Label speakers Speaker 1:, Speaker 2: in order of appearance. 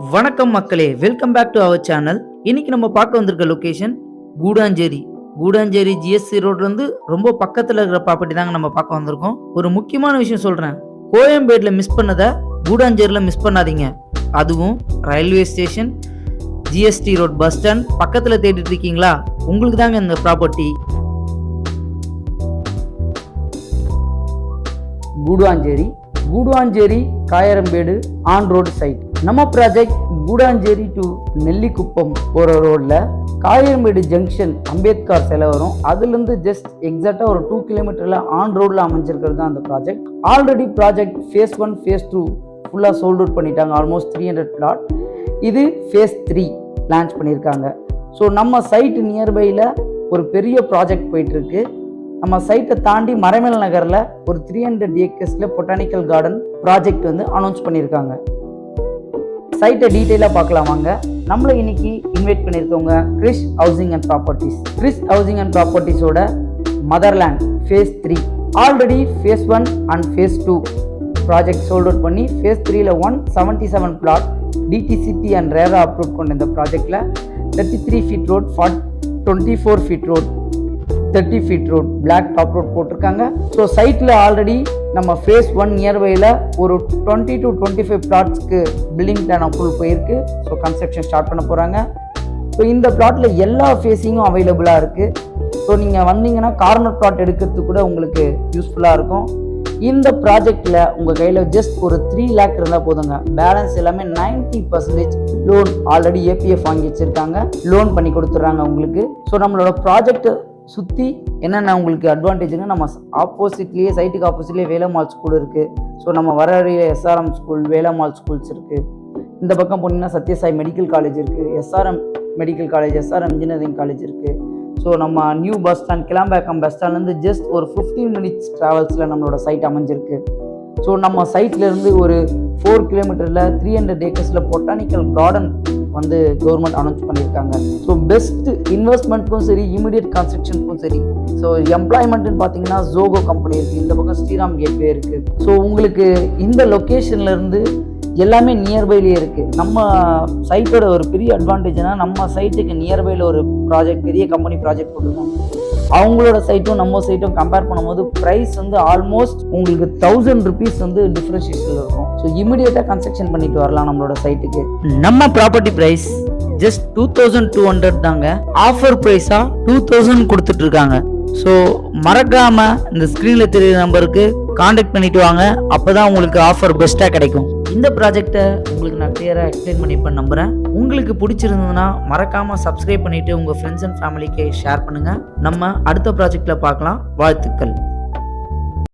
Speaker 1: வணக்கம் மக்களே, welcome back to our channel. இன்னைக்கு நம்ம பார்க்க வந்திருக்க லொகேஷன் கூடாஞ்சேரி ஜிஎஸ்சி ரோட்ல இருந்து ரொம்ப பக்கத்துல இருக்கிற ப்ராப்பர்ட்டி தாங்க நம்ம பார்க்க வந்திருக்கோம். ஒரு முக்கியமான விஷயம் சொல்றேன், கோயம்பேடுல மிஸ் பண்ணதை கூடாஞ்சேரியில மிஸ் பண்ணாதீங்க. அதுவும் railway station, GST road, bus stand பக்கத்துல தேடிட்டு இருக்கீங்களா? உங்களுக்கு தாங்க இந்த property. Guduvanchery Kayarambedu on road side. நம்ம ப்ராஜெக்ட் கூடாஞ்சேரி டு நெல்லிக்குப்பம் போற ரோட்ல காயரம்பேடு ஜங்ஷன் அம்பேத்கர் சிலை வரும். அதுல இருந்து ஜஸ்ட் எக்ஸாக்டா ஒரு 2 கிலோமீட்டர்ல ஆன் ரோட்ல அமைஞ்சிருக்கிறது தான் அந்த project. Already project phase 1 phase 2 ஃபுல்லா சோல்ட் அவுட் பண்ணிட்டாங்க. Almost 300 flat. இது phase 3 லான்ச் பண்ணியிருக்காங்க. ஸோ நம்ம சைட் நியர்பைல ஒரு பெரிய ப்ராஜெக்ட் போயிட்டு இருக்கு. நம்ம சைட்டை தாண்டி மறைமலை நகர்ல ஒரு 300 ஏக்கர்ஸ்ல பொட்டானிக்கல் கார்டன் ப்ராஜெக்ட் வந்து அனௌன்ஸ் பண்ணியிருக்காங்க. சைட்டை டீட்டெயிலாக பார்க்கலாம் வாங்க. நம்மளை இன்னைக்கு இன்வைட் பண்ணியிருக்கவங்க Chris housing and properties. Chris housing and ப்ராப்பர்ட்டிஸோட motherland phase 3 already phase 1 and phase 2 project sold out பண்ணி phase 3ல 177 plot DTCP and RERA approve கொண்ட இந்த ப்ராஜெக்ட்ல 33 feet road, 24 feet road, 30 feet road, black top road போட்டிருக்காங்க. So சைட்டில் already நம்ம phase 1 நியர்பையில் ஒரு 20 to 25 பிளாட்ஸ்க்கு பில்டிங் பிளான் அப்ரூவல் போயிருக்கு. ஸோ கன்ஸ்ட்ரக்ஷன் ஸ்டார்ட் பண்ண போகிறாங்க. ஸோ இந்த பிளாட்டில் எல்லா ஃபேஸிங்கும் அவைலபிளாக இருக்குது. ஸோ நீங்கள் வந்தீங்கன்னா கார்னர் பிளாட் எடுக்கிறதுக்கு கூட உங்களுக்கு யூஸ்ஃபுல்லாக இருக்கும். இந்த ப்ராஜெக்டில் உங்கள் கையில் ஜஸ்ட் ஒரு 3 lakh இருந்தால் போதுங்க. பேலன்ஸ் எல்லாமே 90% லோன் ஆல்ரெடி ஏபிஎஃப் வாங்கி வச்சுருக்காங்க. லோன் பண்ணி கொடுத்துட்றாங்க உங்களுக்கு. ஸோ நம்மளோட ப்ராஜெக்ட் சுற்றி என்னென்ன உங்களுக்கு அட்வான்டேஜ்னா, நம்ம ஆப்போசிட்லேயே சைட்டுக்கு ஆப்போசிட்லேயே வேலம்மாள் ஸ்கூல் இருக்குது. ஸோ நம்ம வர எஸ்ஆர்எம் ஸ்கூல், வேலம்மாள் ஸ்கூல்ஸ் இருக்குது. இந்த பக்கம் போனீங்கன்னா சத்யசாய் மெடிக்கல் காலேஜ் இருக்குது, SRM medical college, SRM engineering college இருக்குது. ஸோ நம்ம new bus stand, Kilambakkam bus ஸ்டாண்ட்லேருந்து ஜஸ்ட் ஒரு 15 minutes ட்ராவல்ஸில் நம்மளோட சைட் அமைஞ்சிருக்கு. ஸோ நம்ம சைட்லேருந்து ஒரு 4 கிலோமீட்டரில் 300 ஏக்கர்ஸில் பொட்டானிக்கல் கார்டன் வந்து கவர்மெண்ட் அனௌன்ஸ் பண்ணியிருக்காங்க. ஸோ பெஸ்ட் இன்வெஸ்ட்மெண்ட்க்கும் சரி, இமீடியட் கன்ஸ்ட்ரக்ஷனுக்கும் சரி. ஸோ எம்ப்ளாய்மெண்ட்னு பார்த்தீங்கன்னா ஜோகோ கம்பெனி இருக்குது, இந்த பக்கம் ஸ்ரீராம் கேட்வே இருக்குது. ஸோ உங்களுக்கு இந்த லொக்கேஷன்லேருந்து எல்லாமே நியர்பைலேயே இருக்குது. நம்ம சைட்டோட ஒரு பெரிய அட்வான்டேஜ்னா, நம்ம சைட்டுக்கு நியர்பையில் ஒரு ப்ராஜெக்ட், பெரிய கம்பெனி ப்ராஜெக்ட் போட்டிருக்காங்க. அவங்களோட சைட்டும் நம்ம சைட்டும் கம்பேர் பண்ணும்போது ப்ரைஸ் வந்து ஆல்மோஸ்ட் உங்களுக்கு 1000 rupees வந்து டிஃப்ரென்ஷியேஷன் இருக்கும். ஸோ இமிடியேட்டாக கன்ஸ்ட்ரக்ஷன் பண்ணிட்டு வரலாம் நம்மளோட சைட்டுக்கு. நம்ம ப்ராப்பர்ட்டி ப்ரைஸ் ஜஸ்ட் 2200 தாங்க. ஆஃபர் ப்ரைஸா 2000 கொடுத்துட்டு இருக்காங்க. ஸோ மறக்காம இந்த ஸ்க்ரீன்ல தெரியுற நம்பருக்கு கான்டாக்ட் பண்ணிட்டு வாங்க. அப்பதான் உங்களுக்கு ஆஃபர் பெஸ்டா கிடைக்கும். இந்த ப்ராஜெக்டை உங்களுக்கு நான் கிளியரா எக்ஸ்பிளைன் பண்ணிப்பேன் நம்புறேன். உங்களுக்கு பிடிச்சிருந்ததுன்னா மறக்காம சப்ஸ்கிரைப் பண்ணிட்டு உங்க ஃப்ரெண்ட்ஸ் அண்ட் ஃபேமிலிக்கு ஷேர் பண்ணுங்க. நம்ம அடுத்த ப்ராஜெக்ட்ல பார்க்கலாம். வாழ்த்துக்கள்.